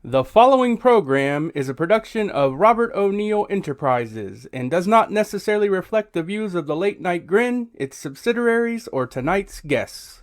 The following program is a production of Robert O'Neill Enterprises and does not necessarily reflect the views of the Late Night Grin, its subsidiaries, or tonight's guests.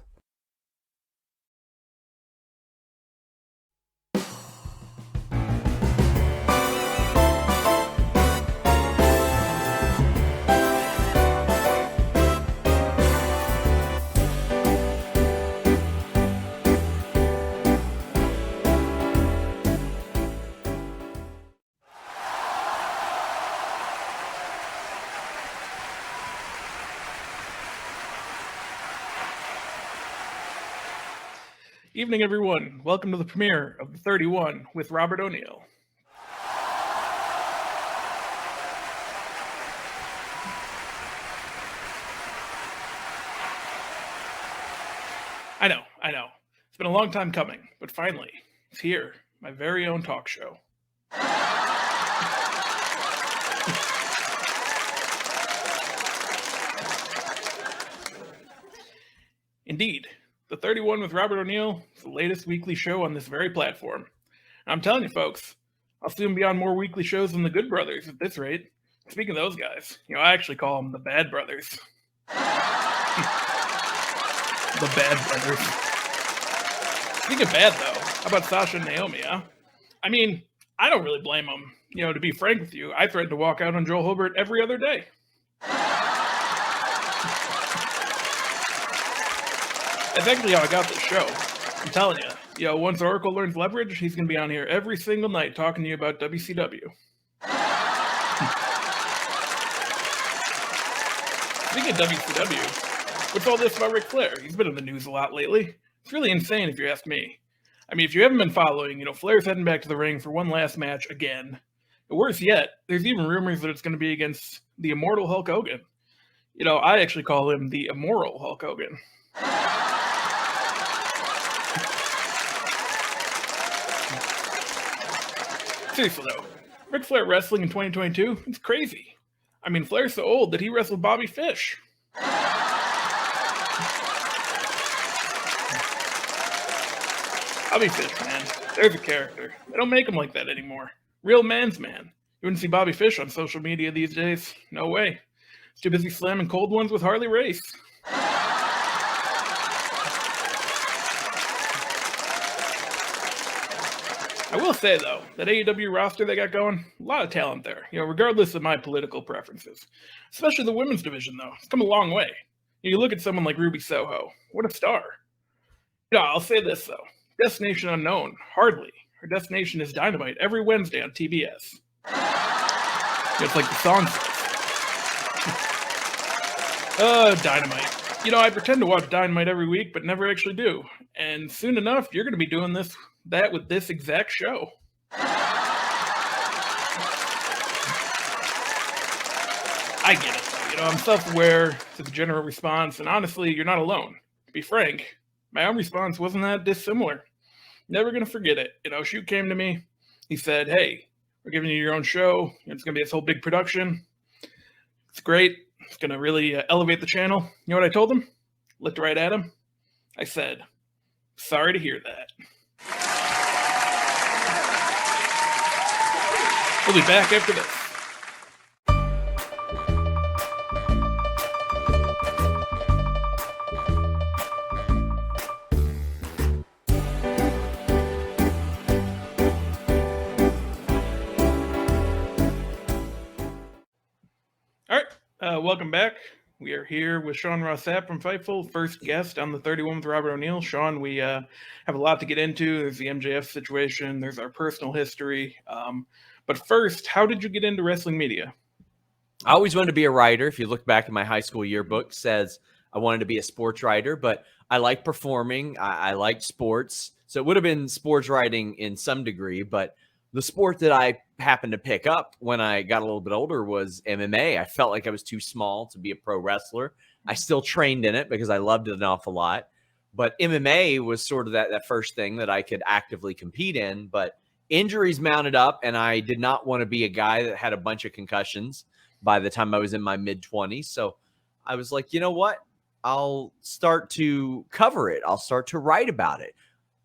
Evening, everyone. Welcome to the premiere of 31 with Robert O'Neill. I know. It's been a long time coming, but finally, it's here, my very own talk show. Indeed, the 31 with Robert O'Neill is the latest weekly show on this very platform. And I'm telling you, folks, I'll soon be on more weekly shows than the Good Brothers at this rate. Speaking of those guys, I actually call them the Bad Brothers. The Bad Brothers. Speaking of bad, though, how about Sasha and Naomi, huh? I mean, I don't really blame them. To be frank with you, I threaten to walk out on Joel Hobart every other day. That's actually how I got this show. I'm telling you, once Oracle learns leverage, he's going to be on here every single night talking to you about WCW. Speaking of WCW, what's all this about Ric Flair? He's been in the news a lot lately. It's really insane if you ask me. I mean, if you haven't been following, Flair's heading back to the ring for one last match again. And worse yet, there's even rumors that it's going to be against the immortal Hulk Hogan. I actually call him the immoral Hulk Hogan. Seriously though, Ric Flair wrestling in 2022, it's crazy. I mean, Flair's so old that he wrestled Bobby Fish. Bobby Fish, man, there's a character. They don't make him like that anymore. Real man's man. You wouldn't see Bobby Fish on social media these days. No way. He's too busy slamming cold ones with Harley Race. I will say, though, that AEW roster they got going, a lot of talent there, regardless of my political preferences. Especially the women's division, though. It's come a long way. You look at someone like Ruby Soho. What a star. I'll say this, though. Destination Unknown, hardly. Her destination is Dynamite every Wednesday on TBS. It's like the song says. Dynamite. I pretend to watch Dynamite every week, but never actually do. And soon enough, you're going to be doing that with this exact show. I get it, though. I'm self-aware to the general response, and honestly, you're not alone. To be frank, my own response wasn't that dissimilar. Never going to forget it. Shoot came to me. He said, hey, we're giving you your own show. It's going to be this whole big production. It's great. It's going to really elevate the channel. You know what I told him? Looked right at him. I said, sorry to hear that. We'll be back after this. All right, welcome back. We are here with Sean Rossap from Fightful, first guest on the 31 with Robert O'Neill. Sean, we have a lot to get into. There's the MJF situation. There's our personal history. But first, how did you get into wrestling media? I always wanted to be a writer. If you look back at my high school yearbook, says I wanted to be a sports writer, but I like performing. I liked sports. So it would have been sports writing in some degree, but the sport that I happened to pick up when I got a little bit older was MMA. I felt like I was too small to be a pro wrestler. I still trained in it because I loved it an awful lot. But MMA was sort of that first thing that I could actively compete in. But injuries mounted up, and I did not want to be a guy that had a bunch of concussions by the time I was in my mid-20s. So I was like, you know what? I'll start to cover it. I'll start to write about it.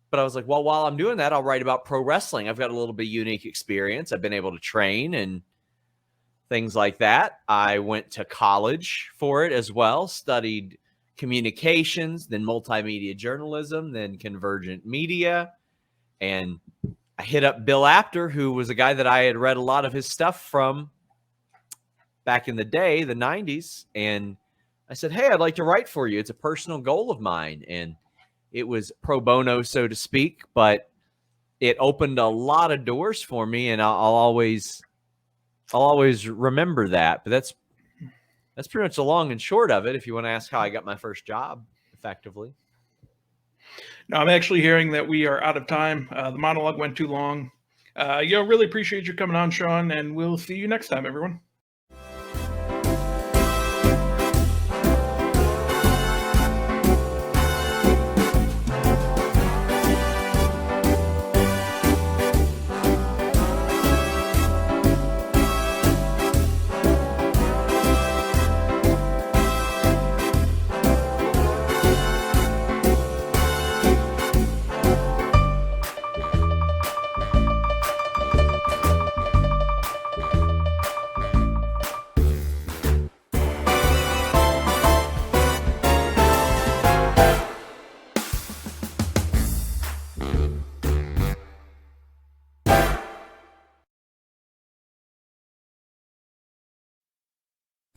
But I was like, well, while I'm doing that, I'll write about pro wrestling. I've got a little bit unique experience. I've been able to train and things like that. I went to college for it as well, studied communications, then multimedia journalism, then convergent media. And I hit up Bill Apter, who was a guy that I had read a lot of his stuff from back in the day, the 90s. And I said, hey, I'd like to write for you. It's a personal goal of mine. And it was pro bono, so to speak, but it opened a lot of doors for me. And I'll always remember that. But that's pretty much the long and short of it, if you want to ask how I got my first job effectively. Now, I'm actually hearing that we are out of time. The monologue went too long. Really appreciate you coming on, Sean, and we'll see you next time, everyone.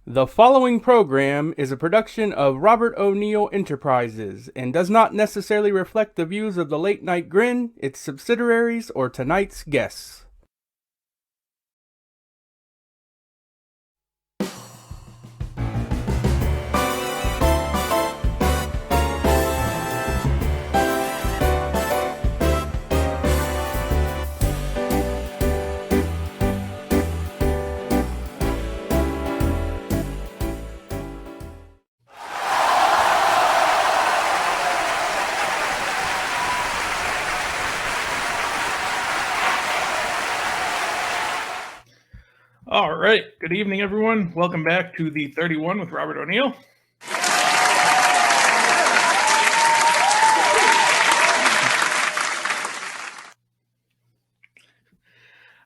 The following program is a production of Robert O'Neill Enterprises and does not necessarily reflect the views of the Late Night Grin, its subsidiaries, or tonight's guests. All right. Good evening, everyone. Welcome back to the 31 with Robert O'Neill.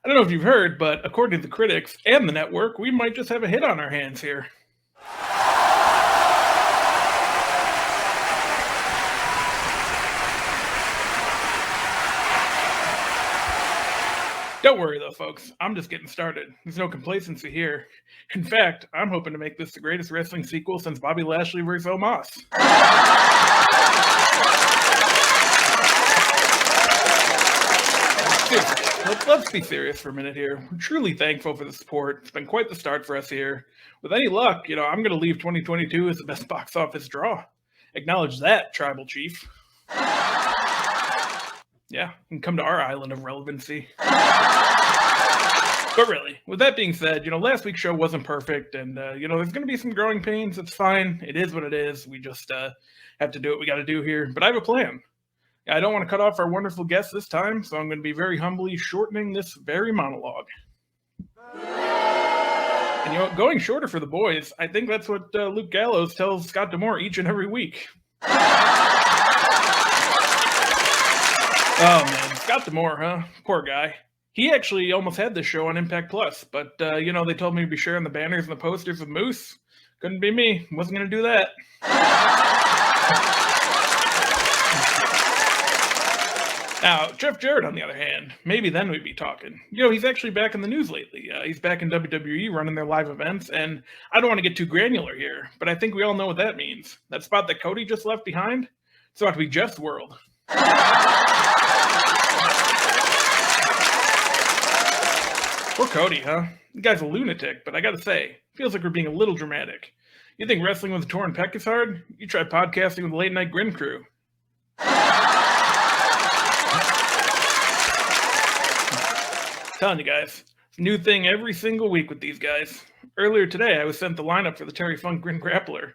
I don't know if you've heard, but according to the critics and the network, we might just have a hit on our hands here. Don't worry, though, folks. I'm just getting started. There's no complacency here. In fact, I'm hoping to make this the greatest wrestling sequel since Bobby Lashley vs. Omos. Let's be serious for a minute here. We're truly thankful for the support. It's been quite the start for us here. With any luck, I'm going to leave 2022 as the best box office draw. Acknowledge that, Tribal Chief. Yeah, and come to our island of relevancy. But really, with that being said, last week's show wasn't perfect, and, there's going to be some growing pains. It's fine. It is what it is. We just have to do what we got to do here. But I have a plan. I don't want to cut off our wonderful guest this time, so I'm going to be very humbly shortening this very monologue. And, going shorter for the boys, I think that's what Luke Gallows tells Scott D'Amore each and every week. Oh, man. Scott D'Amore, huh? Poor guy. He actually almost had this show on Impact Plus, but, they told me to be sharing the banners and the posters with Moose. Couldn't be me. Wasn't going to do that. Now, Jeff Jarrett, on the other hand, maybe then we'd be talking. He's actually back in the news lately. He's back in WWE running their live events, and I don't want to get too granular here, but I think we all know what that means. That spot that Cody just left behind? It's about to be Jeff's world. Poor Cody, huh? The guy's a lunatic, but I gotta say, feels like we're being a little dramatic. You think wrestling with a torn pec is hard? You try podcasting with the Late Night Grin crew. Telling you guys, it's a new thing every single week with these guys. Earlier today, I was sent the lineup for the Terry Funk Grin Grappler.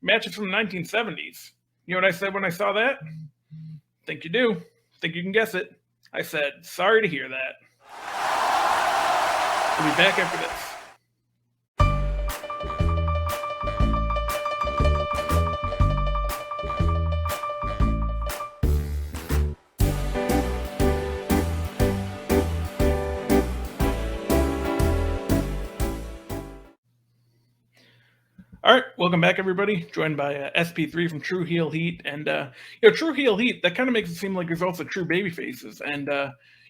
Matches from the 1970s. You know what I said when I saw that? Think you do. Think you can guess it. I said, sorry to hear that. We'll be back after this. All right, welcome back, everybody. Joined by SP3 from True Heel Heat, and True Heel Heat. That kind of makes it seem like there's also true baby faces. And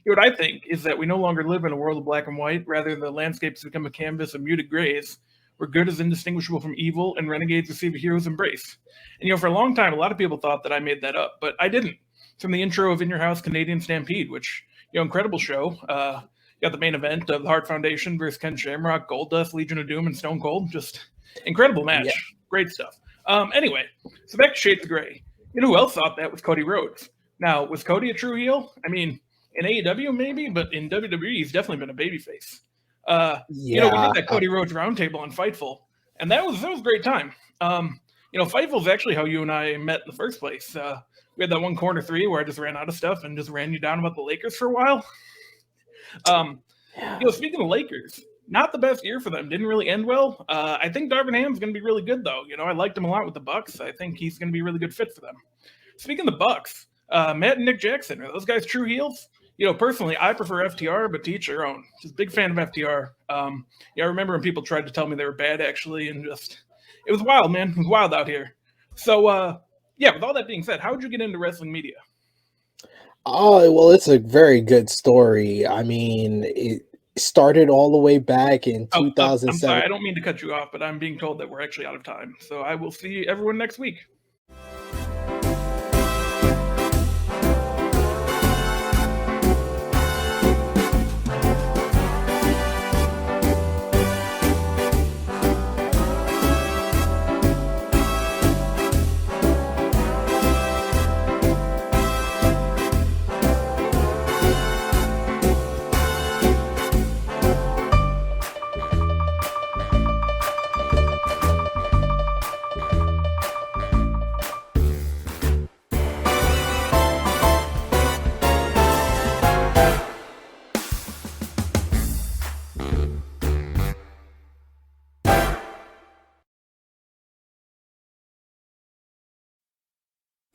what I think is that we no longer live in a world of black and white. Rather, the landscapes become a canvas of muted grays, where good is indistinguishable from evil, and renegades receive a hero's embrace. And for a long time, a lot of people thought that I made that up, but I didn't. It's from the intro of In Your House Canadian Stampede, which incredible show. You got the main event of the Hart Foundation versus Ken Shamrock, Goldust, Legion of Doom, and Stone Cold. Just incredible match. Yeah. Great stuff. Anyway, so back to Shades of Grey. You know who else thought that was Cody Rhodes? Now, was Cody a true heel? I mean, in AEW maybe, but in WWE, he's definitely been a babyface. We did that Cody Rhodes roundtable on Fightful, and that was a great time. Fightful is actually how you and I met in the first place. We had that one corner three where I just ran out of stuff and just ran you down about the Lakers for a while. Speaking of Lakers, not the best year for them. Didn't really end well. I think Darvin Ham's going to be really good, though. I liked him a lot with the Bucks. I think he's going to be a really good fit for them. Speaking of the Bucks, Matt and Nick Jackson, are those guys true heels? Personally, I prefer FTR, but to each their own. Just big fan of FTR. I remember when people tried to tell me they were bad, actually, and it was wild, man. It was wild out here. So, with all that being said, how would you get into wrestling media? Oh, well, it's a very good story. I mean, it started all the way back in 2007. I'm sorry, I don't mean to cut you off, but I'm being told that we're actually out of time. So I will see everyone next week.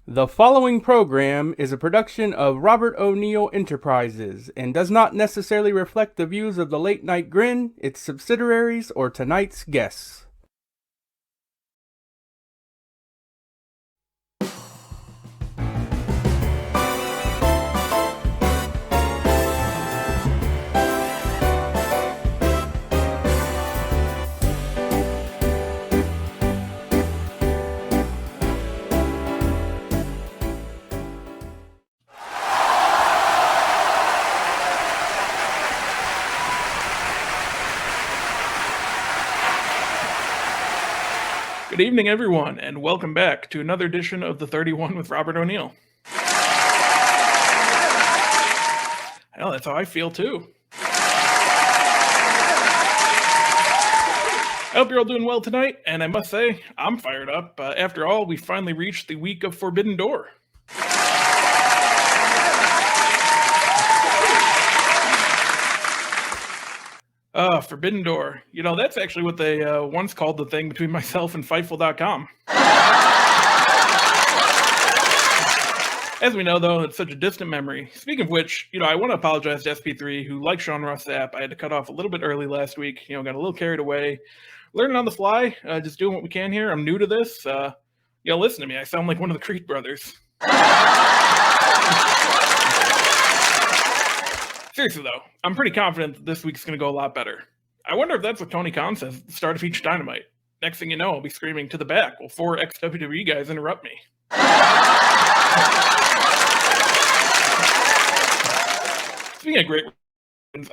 The following program is a production of Robert O'Neill Enterprises and does not necessarily reflect the views of the Late Night Grin, its subsidiaries, or tonight's guests. Good evening, everyone, and welcome back to another edition of the 31 with Robert O'Neill. Hell, that's how I feel, too. I hope you're all doing well tonight, and I must say, I'm fired up. After all, we finally reached the week of Forbidden Door. Forbidden Door. That's actually what they once called the thing between myself and Fightful.com. As we know, though, it's such a distant memory. Speaking of which, I want to apologize to SP3, who, like Sean Ross Sapp, I had to cut off a little bit early last week. Got a little carried away. Learning on the fly, just doing what we can here. I'm new to this. Listen to me. I sound like one of the Creed brothers. Seriously, though, I'm pretty confident that this week's going to go a lot better. I wonder if that's what Tony Khan says at the start of each Dynamite. Next thing you know, I'll be screaming to the back while 4 ex-WWE guys interrupt me. Speaking of great,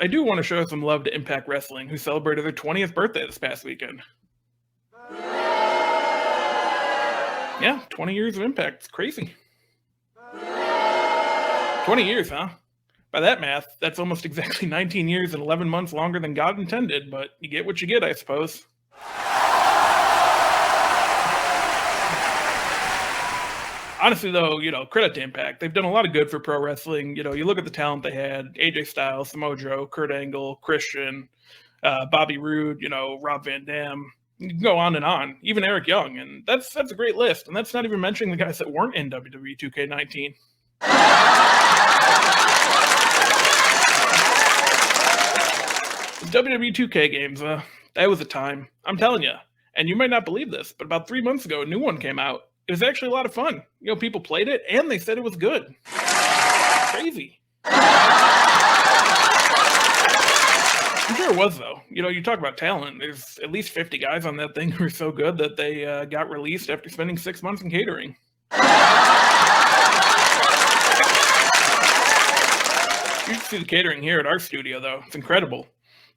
I do want to show some love to Impact Wrestling, who celebrated their 20th birthday this past weekend. Yeah, 20 years of Impact. It's crazy. 20 years, huh? By that math, that's almost exactly 19 years and 11 months longer than God intended, but you get what you get, I suppose. Honestly, though, credit to Impact. They've done a lot of good for pro wrestling. You look at the talent they had: AJ Styles, Samoa Joe, Kurt Angle, Christian, Bobby Roode, Rob Van Dam. You can go on and on. Even Eric Young, and that's a great list. And that's not even mentioning the guys that weren't in WWE 2K19. WWE 2K games, that was a time. I'm telling you, And you might not believe this, but about 3 months ago, a new one came out. It was actually a lot of fun. People played it and they said it was good. Crazy. I'm sure it was, though. You talk about talent. There's at least 50 guys on that thing who are so good that they got released after spending 6 months in catering. You should see the catering here at our studio, though. It's incredible.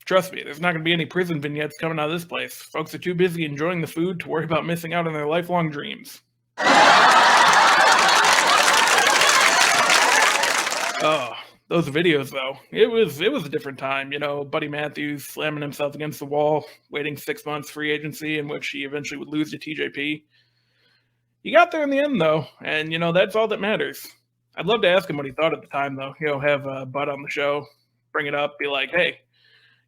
Trust me, there's not going to be any prison vignettes coming out of this place. Folks are too busy enjoying the food to worry about missing out on their lifelong dreams. Oh, those videos, though. It was a different time. Buddy Matthews slamming himself against the wall, waiting 6 months free agency, in which he eventually would lose to TJP. He got there in the end, though, and, that's all that matters. I'd love to ask him what he thought at the time, though. Have Bud on the show, bring it up, be like, hey,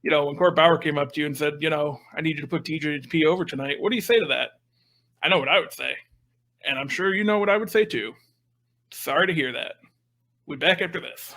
when Court Bauer came up to you and said, I need you to put TJP over tonight, what do you say to that? I know what I would say, and I'm sure you know what I would say, too. Sorry to hear that. We'll be back after this.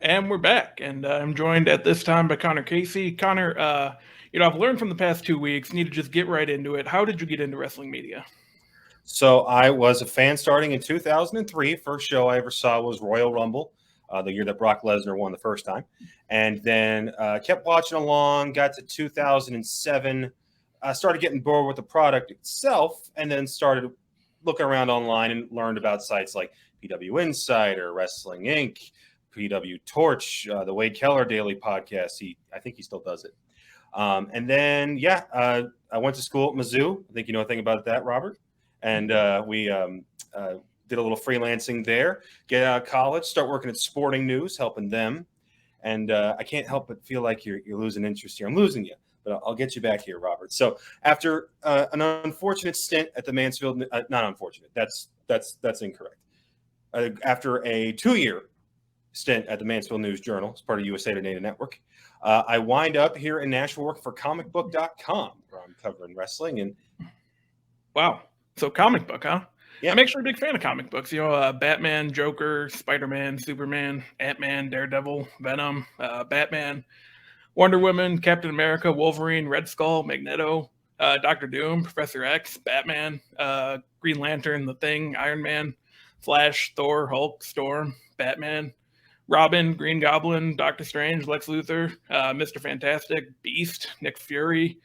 And we're back, and I'm joined at this time by Connor Casey. Connor, I've learned from the past 2 weeks, need to just get right into it. How did you get into wrestling media? So I was a fan starting in 2003. First show I ever saw was Royal Rumble, the year that Brock Lesnar won the first time. And then kept watching along, got to 2007, started getting bored with the product itself, and then started looking around online and learned about sites like PW Insider, Wrestling Inc., PW Torch, the Wade Keller Daily Podcast. I think he still does it. And then, I went to school at Mizzou. I think you know a thing about that, Robert. And we did a little freelancing there. Get out of college, start working at Sporting News, helping them. And I can't help but feel like you're losing interest here. I'm losing you, but I'll get you back here, Robert. So after an unfortunate stint at the Mansfield, not unfortunate, that's incorrect. After a 2-year stint at the Mansfield News Journal as part of USA Today Network, I wind up here in Nashville working for comicbook.com, where I'm covering wrestling. And wow. So comic book, huh? Yeah. I'm actually a big fan of comic books. Batman, Joker, Spider-Man, Superman, Ant-Man, Daredevil, Venom, Batman, Wonder Woman, Captain America, Wolverine, Red Skull, Magneto, Doctor Doom, Professor X, Batman, Green Lantern, The Thing, Iron Man, Flash, Thor, Hulk, Storm, Batman, Robin, Green Goblin, Doctor Strange, Lex Luthor, Mr. Fantastic, Beast, Nick Fury,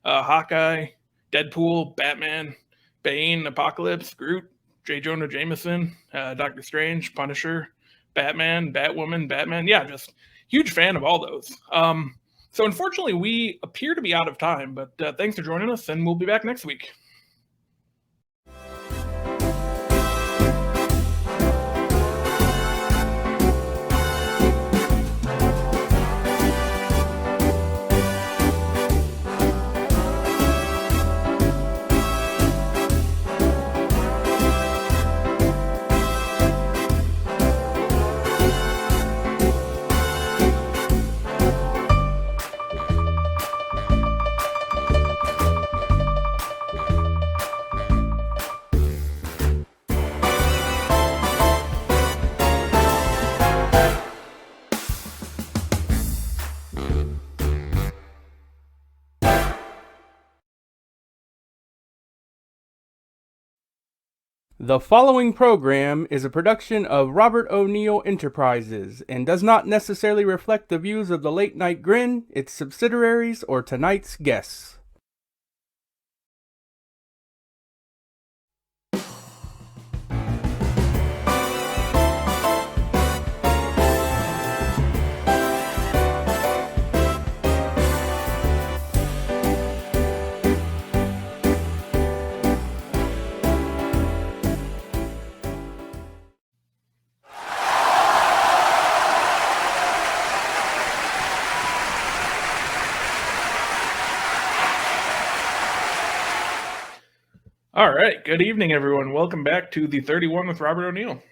Hawkeye, Deadpool, Batman, Bane, Apocalypse, Groot, J. Jonah Jameson, Doctor Strange, Punisher, Batman, Batwoman, Batman. Yeah, just huge fan of all those. So unfortunately, we appear to be out of time, but thanks for joining us, and we'll be back next week. The following program is a production of Robert O'Neill Enterprises and does not necessarily reflect the views of the Late Night Grin, its subsidiaries, or tonight's guests. All right. Good evening, everyone. Welcome back to the 31 with Robert O'Neill.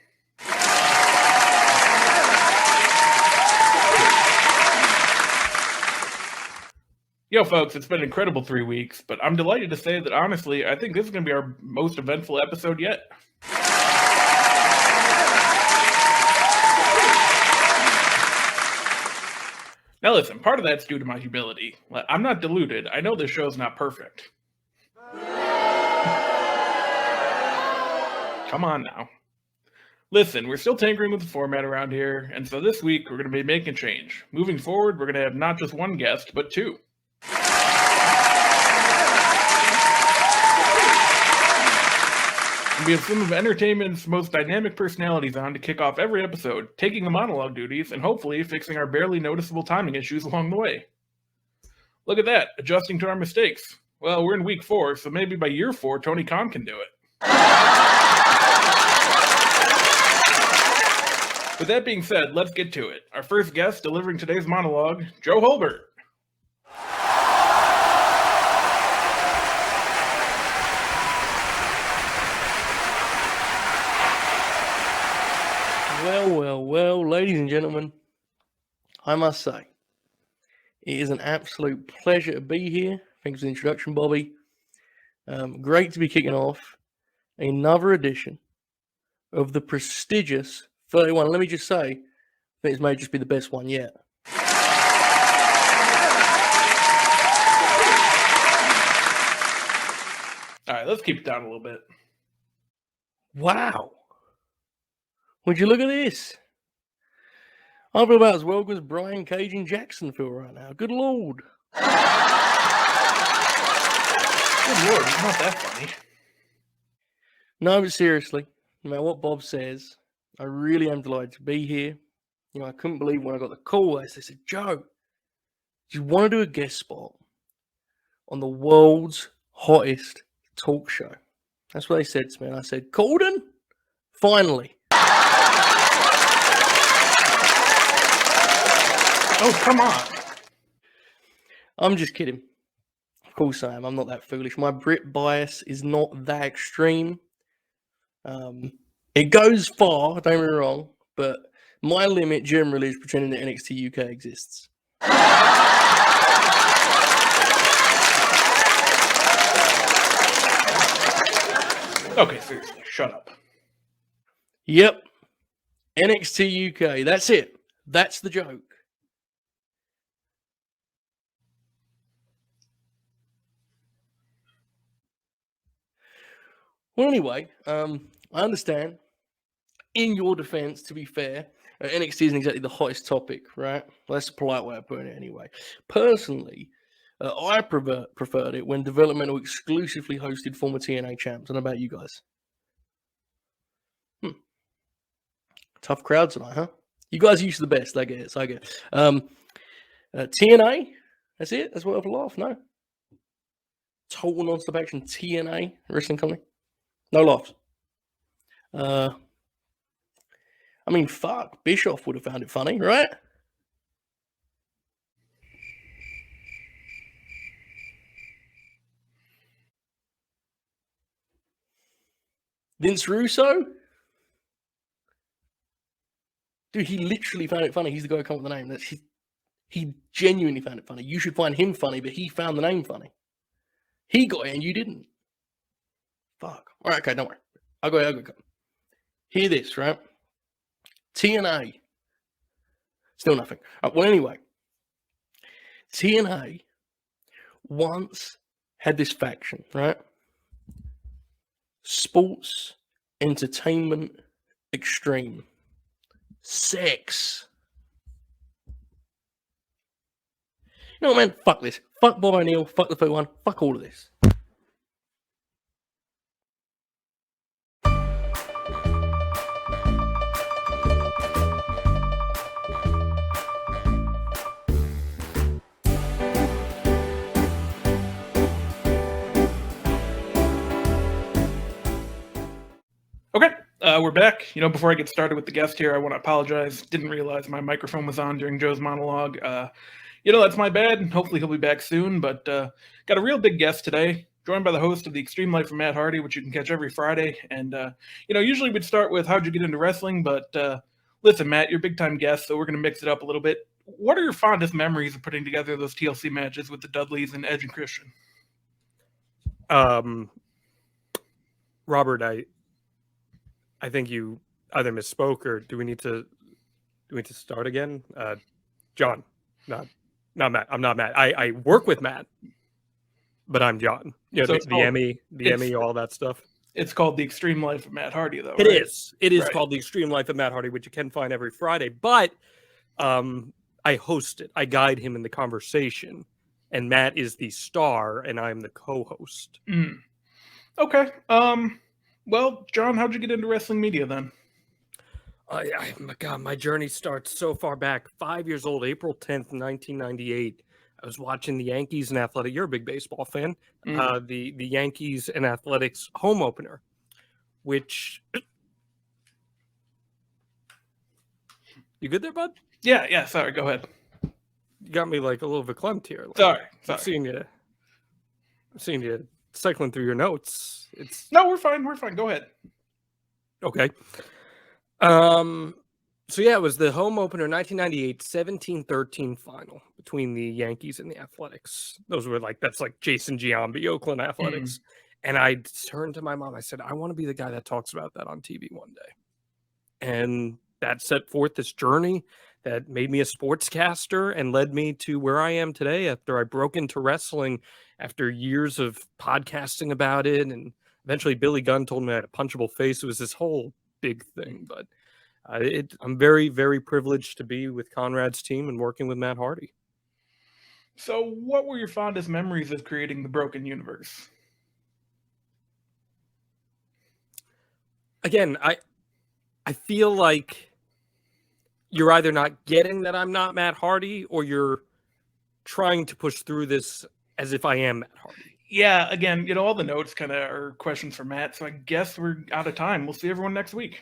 Yo, folks, it's been an incredible 3 weeks, but I'm delighted to say that honestly, I think this is going to be our most eventful episode yet. Now listen, part of that's due to my humility. I'm not deluded. I know this show's not perfect. Come on now. Listen, we're still tinkering with the format around here, and so this week we're going to be making a change. Moving forward, we're going to have not just one guest, but two. We have some of entertainment's most dynamic personalities on to kick off every episode, taking the monologue duties and hopefully fixing our barely noticeable timing issues along the way. Look at that, adjusting to our mistakes. Well, we're in week 4, so maybe by year 4, Tony Khan can do it. With that being said, let's get to it. Our first guest delivering today's monologue, Joe Holbert. Well, ladies and gentlemen, I must say, it is an absolute pleasure to be here. Thanks for the introduction, Bobby. Great to be kicking off another edition of the prestigious 31. Let me just say, I think this may just be the best one yet. All right, let's keep it down a little bit. Wow. Would you look at this? I feel about as well as Brian Cage and Jackson feel right now. Good Lord. Good Lord, it's not that funny. No, but seriously, no matter what Bob says, I really am delighted to be here. You know, I couldn't believe when I got the call. They said, Joe, do you want to do a guest spot on the world's hottest talk show? That's what they said to me. And I said, Colden, finally. Oh, come on. I'm just kidding. Of course I am. I'm not that foolish. My Brit bias is not that extreme. It goes far, don't get me wrong, but my limit generally is pretending that NXT UK exists. Okay, seriously, shut up. Yep. NXT UK. That's it. That's the joke. Well, anyway, I understand. In your defense, to be fair, NXT isn't exactly the hottest topic, right? Well, that's a polite way of putting it anyway. Personally, I preferred it when developmental exclusively hosted former TNA champs. I don't know about you guys. Tough crowd tonight, huh? You guys are used to the best. I get it. TNA, that's it? That's what I've laughed? No. Total non-stop action TNA wrestling company. No laughs. I mean, fuck. Bischoff would have found it funny, right? Vince Russo? Dude, he literally found it funny. He's the guy who came up with the name. He genuinely found it funny. You should find him funny, but he found the name funny. He got it and you didn't. Fuck. All right, okay, don't worry. I'll go. Hear this, right? TNA. Still nothing. Well, anyway. TNA once had this faction, right? Sports Entertainment Extreme. Sex. You know what, man? Fuck this. Fuck Bob O'Neill. Fuck the 31. Fuck all of this. Okay, we're back. You know, before I get started with the guest here, I want to apologize. Didn't realize my microphone was on during Joe's monologue. That's my bad. Hopefully he'll be back soon, but got a real big guest today, joined by the host of the Extreme Life of Matt Hardy, which you can catch every Friday. And, usually we'd start with how'd you get into wrestling, but listen, Matt, you're a big-time guest, so we're going to mix it up a little bit. what are your fondest memories of putting together those TLC matches with the Dudleys and Edge and Christian? Robert, I think you either misspoke or do we need to start again? John, not Matt. I'm not Matt. I work with Matt, but I'm John. You know, So the Emmy, all that stuff. It's called The Extreme Life of Matt Hardy, though. It right? is. It is Right. called The Extreme Life of Matt Hardy, which you can find every Friday. But I host it. I guide him in the conversation, and Matt is the star, and I'm the co-host. Okay. Well, John, how'd you get into wrestling media then? My God, my journey starts so far back. 5 years old, April 10th, 1998. I was watching the Yankees and Athletics. You're a big baseball fan. The Yankees and Athletics home opener, which you good there, bud? Yeah. Sorry, go ahead. You got me like a little verklempt here. Like, Sorry. I'm seeing you cycling through your notes. No, we're fine. Go ahead. Okay. So yeah, it was the home opener 1998 17-13 final between the Yankees and the Athletics. Those were that's like Jason Giambi, Oakland Athletics. And I turned to my mom. I said, I want to be the guy that talks about that on TV one day. And that set forth this journey that made me a sportscaster and led me to where I am today after I broke into wrestling after years of podcasting about it. And eventually Billy Gunn told me I had a punchable face. It was this whole big thing, but I'm very, very privileged to be with Conrad's team and working with Matt Hardy. So what were your fondest memories of creating the Broken Universe? Again, I feel like you're either not getting that I'm not Matt Hardy or you're trying to push through this as if I am Matt Hardy. Yeah, again, all the notes kind of are questions for Matt, so I guess we're out of time. We'll see everyone next week.